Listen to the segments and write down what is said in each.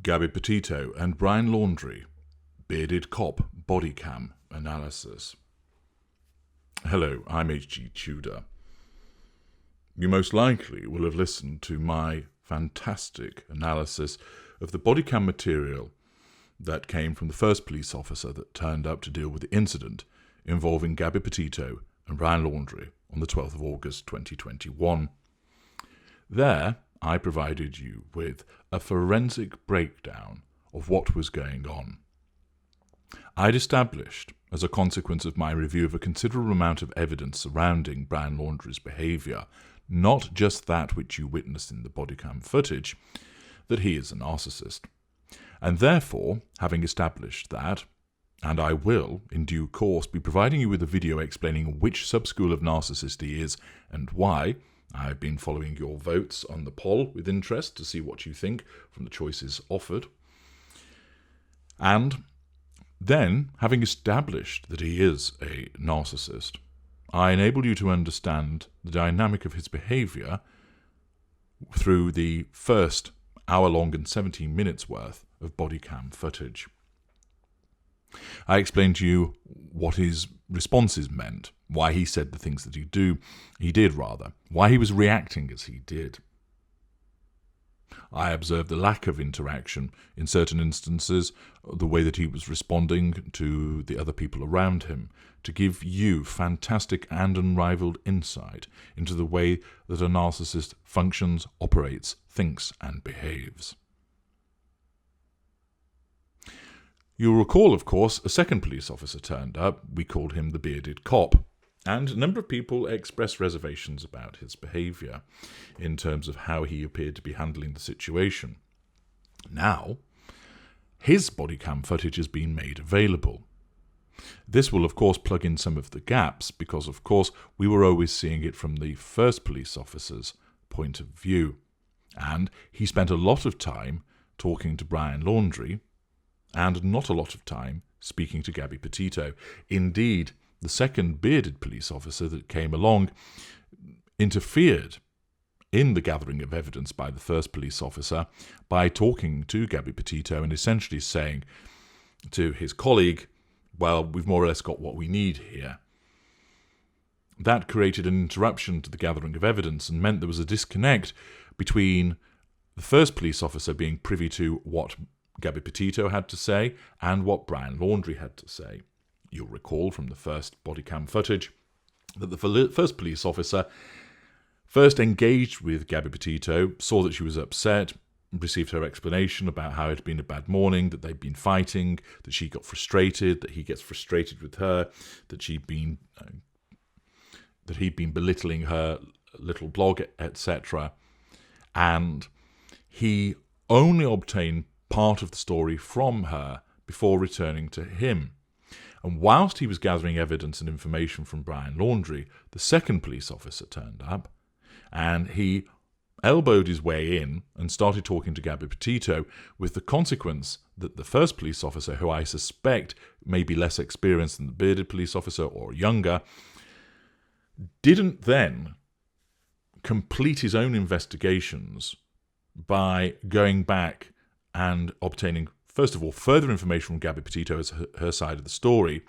Gabby Petito and Brian Laundrie, Bearded Cop Bodycam Analysis. Hello, I'm H.G. Tudor. You most likely will have listened to my fantastic analysis of the bodycam material that came from the first police officer that turned up to deal with the incident involving Gabby Petito and Brian Laundrie on the 12th of August 2021. There, I provided you with a forensic breakdown of what was going on. I'd established, as a consequence of my review of a considerable amount of evidence surrounding Brian Laundrie's behaviour, not just that which you witnessed in the bodycam footage, that he is a narcissist. And therefore, having established that, and I will, in due course, be providing you with a video explaining which subschool of narcissist he is and why. I've been following your votes on the poll with interest to see what you think from the choices offered. And then, having established that he is a narcissist, I enable you to understand the dynamic of his behaviour through the first hour-long and 17 minutes worth of bodycam footage. I explained to you what his responses meant, why he said the things that he did, why he was reacting as he did. I observed the lack of interaction in certain instances, the way that he was responding to the other people around him, to give you fantastic and unrivaled insight into the way that a narcissist functions, operates, thinks, and behaves. You'll recall, of course, a second police officer turned up. We called him the Bearded Cop. And a number of people expressed reservations about his behaviour in terms of how he appeared to be handling the situation. Now, his bodycam footage has been made available. This will, of course, plug in some of the gaps because, of course, we were always seeing it from the first police officer's point of view. And he spent a lot of time talking to Brian Laundrie and not a lot of time speaking to Gabby Petito. Indeed, the second bearded police officer that came along interfered in the gathering of evidence by the first police officer by talking to Gabby Petito and essentially saying to his colleague, well, we've more or less got what we need here. That created an interruption to the gathering of evidence and meant there was a disconnect between the first police officer being privy to what Gabby Petito had to say and what Brian Laundrie had to say. You'll recall from the first bodycam footage that the first police officer first engaged with Gabby Petito, saw that she was upset, received her explanation about how it had been a bad morning, that they'd been fighting, that she got frustrated, that he gets frustrated with her, that he'd been belittling her little blog, etc. And he only obtained part of the story from her before returning to him. And whilst he was gathering evidence and information from Brian Laundrie, the second police officer turned up and he elbowed his way in and started talking to Gabby Petito, with the consequence that the first police officer, who I suspect may be less experienced than the bearded police officer or younger, didn't then complete his own investigations by going back and obtaining, first of all, further information from Gabby Petito as her side of the story.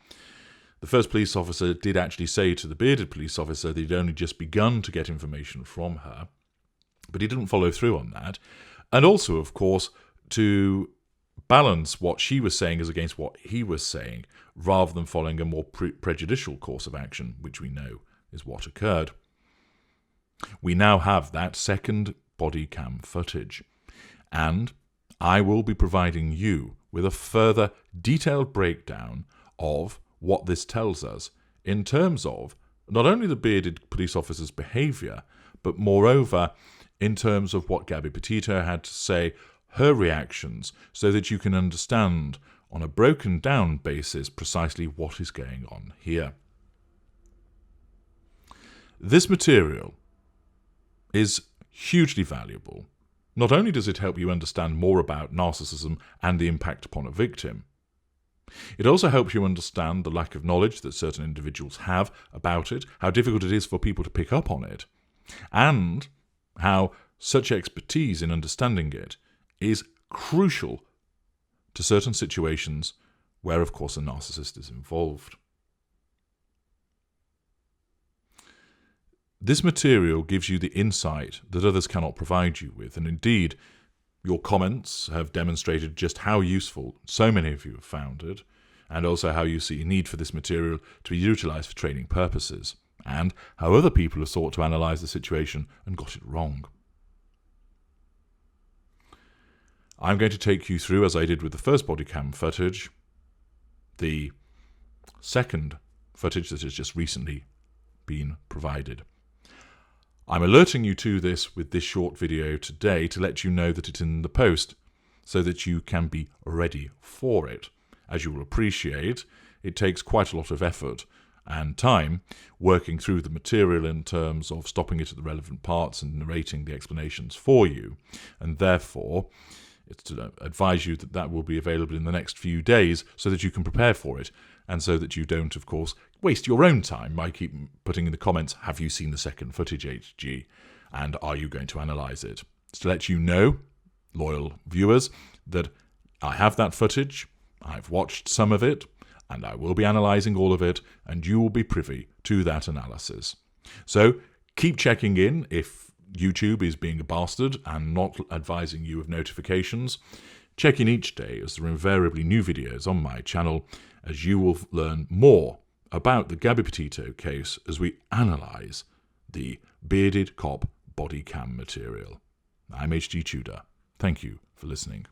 The first police officer did actually say to the bearded police officer that he'd only just begun to get information from her, but he didn't follow through on that. And also, of course, to balance what she was saying as against what he was saying, rather than following a more prejudicial course of action, which we know is what occurred. We now have that second bodycam footage, and I will be providing you with a further detailed breakdown of what this tells us in terms of not only the bearded police officer's behaviour, but moreover in terms of what Gabby Petito had to say, her reactions, so that you can understand on a broken down basis precisely what is going on here. This material is hugely valuable. Not only does it help you understand more about narcissism and the impact upon a victim, it also helps you understand the lack of knowledge that certain individuals have about it, how difficult it is for people to pick up on it, and how such expertise in understanding it is crucial to certain situations where, of course, a narcissist is involved. This material gives you the insight that others cannot provide you with, and indeed, your comments have demonstrated just how useful so many of you have found it, and also how you see a need for this material to be utilised for training purposes, and how other people have sought to analyse the situation and got it wrong. I'm going to take you through, as I did with the first Bodycam footage, the second footage that has just recently been provided. I'm alerting you to this with this short video today to let you know that it's in the post so that you can be ready for it. As you will appreciate, it takes quite a lot of effort and time working through the material in terms of stopping it at the relevant parts and narrating the explanations for you, and therefore it's to advise you that that will be available in the next few days so that you can prepare for it, and so that you don't, of course, waste your own time by keep putting in the comments, have you seen the second footage, HG, and are you going to analyse it? It's to let you know, loyal viewers, that I have that footage, I've watched some of it, and I will be analysing all of it, and you will be privy to that analysis. So keep checking in if YouTube is being a bastard and not advising you of notifications. Check in each day, as there are invariably new videos on my channel, as you will learn more about the Gabby Petito case as we analyse the bearded cop body cam material. I'm HG Tudor. Thank you for listening.